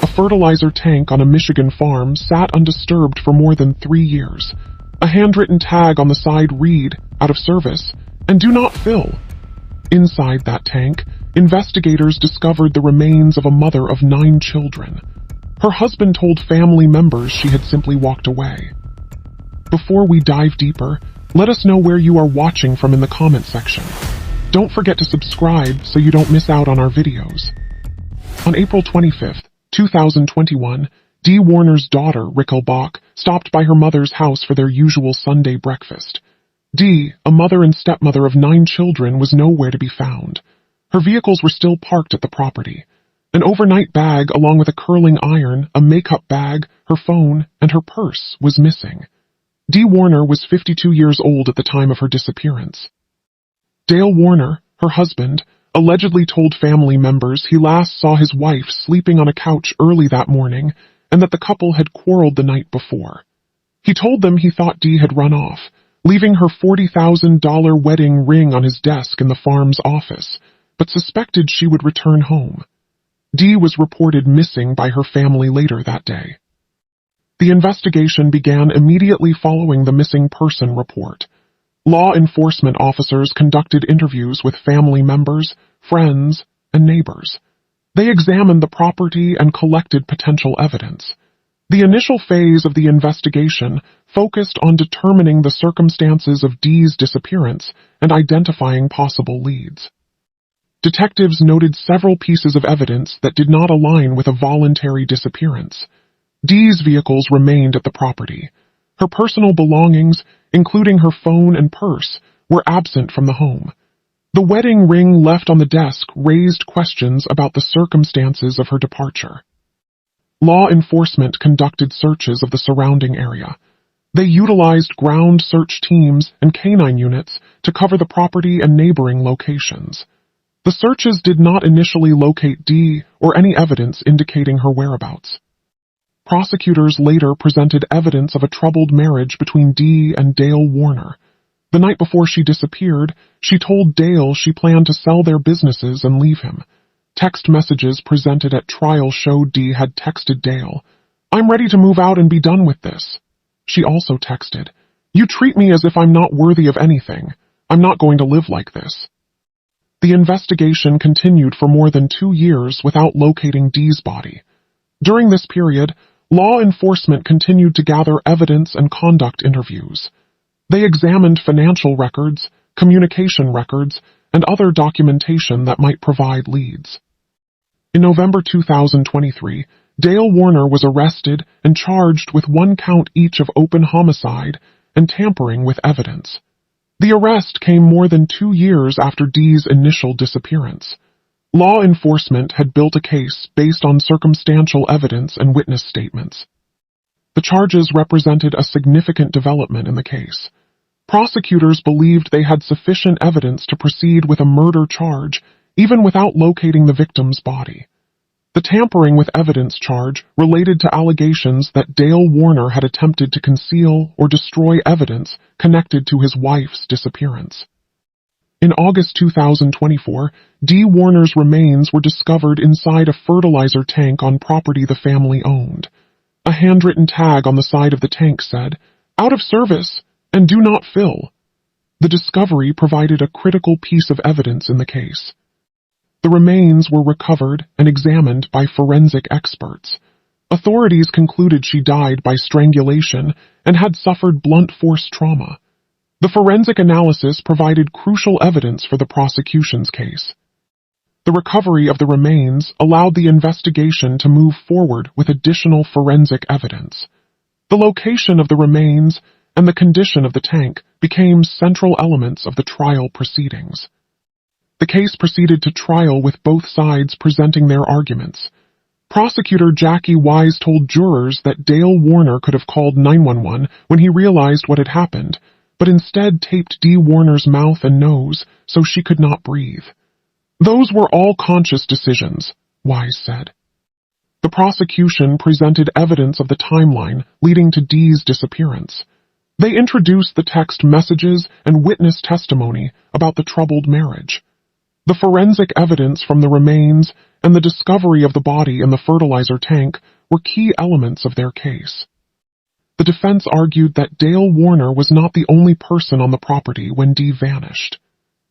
A fertilizer tank on a Michigan farm sat undisturbed for more than 3 years. A handwritten tag on the side read, "Out of service," and "Do not fill." Inside that tank, investigators discovered the remains of a mother of 9 children. Her husband told family members she had simply walked away. Before we dive deeper, let us know where you are watching from in the comment section. Don't forget to subscribe so you don't miss out on our videos. On April 25th, 2021, Dee Warner's daughter, Bach, stopped by her mother's house for their usual Sunday breakfast. Dee, a mother and stepmother of 9 children, was nowhere to be found. Her vehicles were still parked at the property. An overnight bag along with a curling iron, a makeup bag, her phone, and her purse was missing. Dee Warner was 52 years old at the time of her disappearance. Dale Warner, her husband, allegedly told family members he last saw his wife sleeping on a couch early that morning and that the couple had quarreled the night before. He told them he thought Dee had run off, leaving her $40,000 wedding ring on his desk in the farm's office, but suspected she would return home. Dee was reported missing by her family later that day. The investigation began immediately following the missing person report. Law enforcement officers conducted interviews with family members, friends, and neighbors. They examined the property and collected potential evidence. The initial phase of the investigation focused on determining the circumstances of Dee's disappearance and identifying possible leads. Detectives noted several pieces of evidence that did not align with a voluntary disappearance. Dee's vehicles remained at the property. Her personal belongings, including her phone and purse, were absent from the home. The wedding ring left on the desk raised questions about the circumstances of her departure. Law enforcement conducted searches of the surrounding area. They utilized ground search teams and canine units to cover the property and neighboring locations. The searches did not initially locate Dee or any evidence indicating her whereabouts. Prosecutors later presented evidence of a troubled marriage between Dee and Dale Warner. The night before she disappeared, she told Dale she planned to sell their businesses and leave him. Text messages presented at trial showed Dee had texted Dale, "I'm ready to move out and be done with this." She also texted, "You treat me as if I'm not worthy of anything. I'm not going to live like this." The investigation continued for more than 2 years without locating Dee's body. During this period, law enforcement continued to gather evidence and conduct interviews. They examined financial records, communication records, and other documentation that might provide leads. In November 2023, Dale Warner was arrested and charged with 1 count each of open homicide and tampering with evidence. The arrest came more than 2 years after Dee's initial disappearance. Law enforcement had built a case based on circumstantial evidence and witness statements. The charges represented a significant development in the case. Prosecutors believed they had sufficient evidence to proceed with a murder charge, even without locating the victim's body. The tampering with evidence charge related to allegations that Dale Warner had attempted to conceal or destroy evidence connected to his wife's disappearance. In August 2024, Dee Warner's remains were discovered inside a fertilizer tank on property the family owned. A handwritten tag on the side of the tank said, "Out of service," and "Do not fill." The discovery provided a critical piece of evidence in the case. The remains were recovered and examined by forensic experts. Authorities concluded she died by strangulation and had suffered blunt force trauma. The forensic analysis provided crucial evidence for the prosecution's case. The recovery of the remains allowed the investigation to move forward with additional forensic evidence. The location of the remains and the condition of the tank became central elements of the trial proceedings. The case proceeded to trial with both sides presenting their arguments. Prosecutor Jackie Wise told jurors that Dale Warner could have called 911 when he realized what had happened, but instead taped Dee Warner's mouth and nose so she could not breathe. "Those were all conscious decisions," Wise said. The prosecution presented evidence of the timeline leading to Dee's disappearance. They introduced the text messages and witness testimony about the troubled marriage. The forensic evidence from the remains and the discovery of the body in the fertilizer tank were key elements of their case. The defense argued that Dale Warner was not the only person on the property when Dee vanished.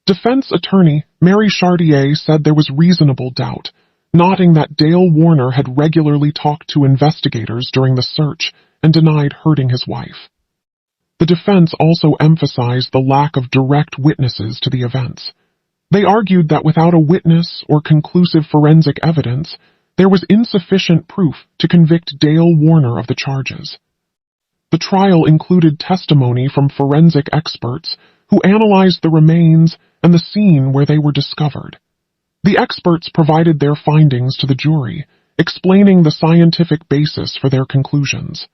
Defense attorney Mary Chartier said there was reasonable doubt, noting that Dale Warner had regularly talked to investigators during the search and denied hurting his wife. The defense also emphasized the lack of direct witnesses to the events. They argued that without a witness or conclusive forensic evidence, there was insufficient proof to convict Dale Warner of the charges. The trial included testimony from forensic experts who analyzed the remains and the scene where they were discovered. The experts provided their findings to the jury, explaining the scientific basis for their conclusions.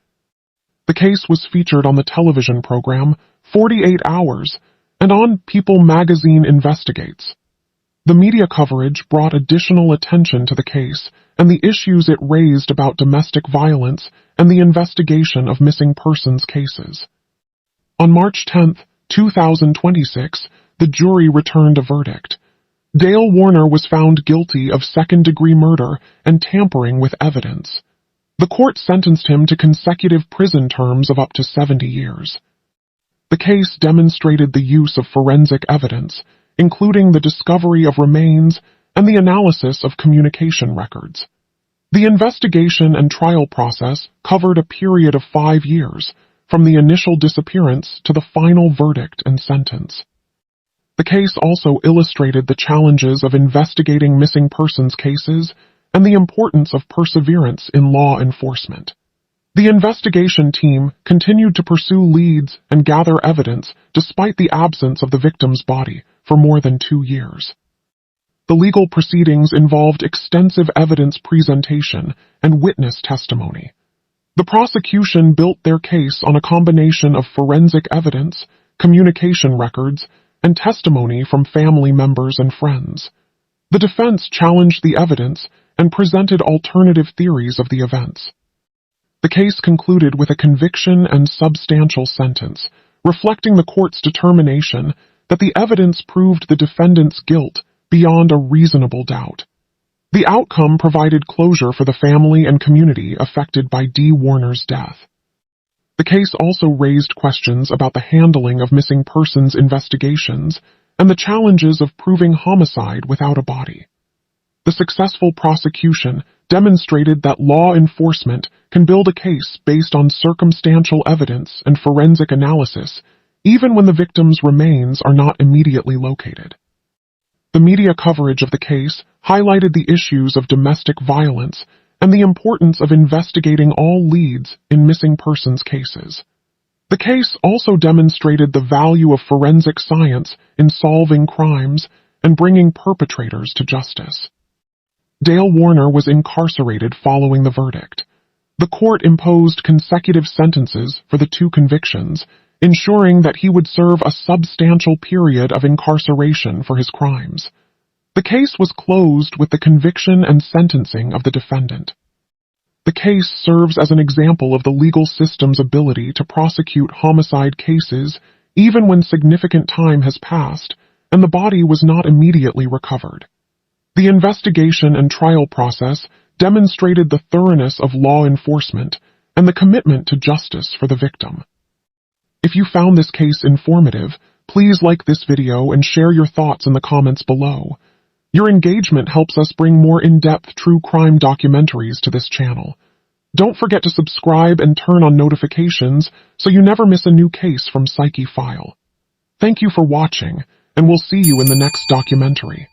The case was featured on the television program 48 Hours and on People magazine Investigates. The media coverage brought additional attention to the case and the issues it raised about domestic violence and the investigation of missing persons cases. On March 10, 2026, the jury returned a verdict. Dale Warner was found guilty of second-degree murder and tampering with evidence. The court sentenced him to consecutive prison terms of up to 70 years. The case demonstrated the use of forensic evidence, including the discovery of remains and the analysis of communication records. The investigation and trial process covered a period of 5 years, from the initial disappearance to the final verdict and sentence. The case also illustrated the challenges of investigating missing persons cases and the importance of perseverance in law enforcement. The investigation team continued to pursue leads and gather evidence despite the absence of the victim's body for more than 2 years. The legal proceedings involved extensive evidence presentation and witness testimony. The prosecution built their case on a combination of forensic evidence, communication records, and testimony from family members and friends. The defense challenged the evidence and presented alternative theories of the events. The case concluded with a conviction and substantial sentence, reflecting the court's determination that the evidence proved the defendant's guilt beyond a reasonable doubt. The outcome provided closure for the family and community affected by Dee Warner's death. The case also raised questions about the handling of missing persons investigations and the challenges of proving homicide without a body. The successful prosecution demonstrated that law enforcement can build a case based on circumstantial evidence and forensic analysis, even when the victim's remains are not immediately located. The media coverage of the case highlighted the issues of domestic violence and the importance of investigating all leads in missing persons cases. The case also demonstrated the value of forensic science in solving crimes and bringing perpetrators to justice. Dale Warner was incarcerated following the verdict. The court imposed consecutive sentences for the 2 convictions, ensuring that he would serve a substantial period of incarceration for his crimes. The case was closed with the conviction and sentencing of the defendant. The case serves as an example of the legal system's ability to prosecute homicide cases even when significant time has passed and the body was not immediately recovered. The investigation and trial process demonstrated the thoroughness of law enforcement and the commitment to justice for the victim. If you found this case informative, please like this video and share your thoughts in the comments below. Your engagement helps us bring more in-depth true crime documentaries to this channel. Don't forget to subscribe and turn on notifications so you never miss a new case from Psyche File. Thank you for watching, and we'll see you in the next documentary.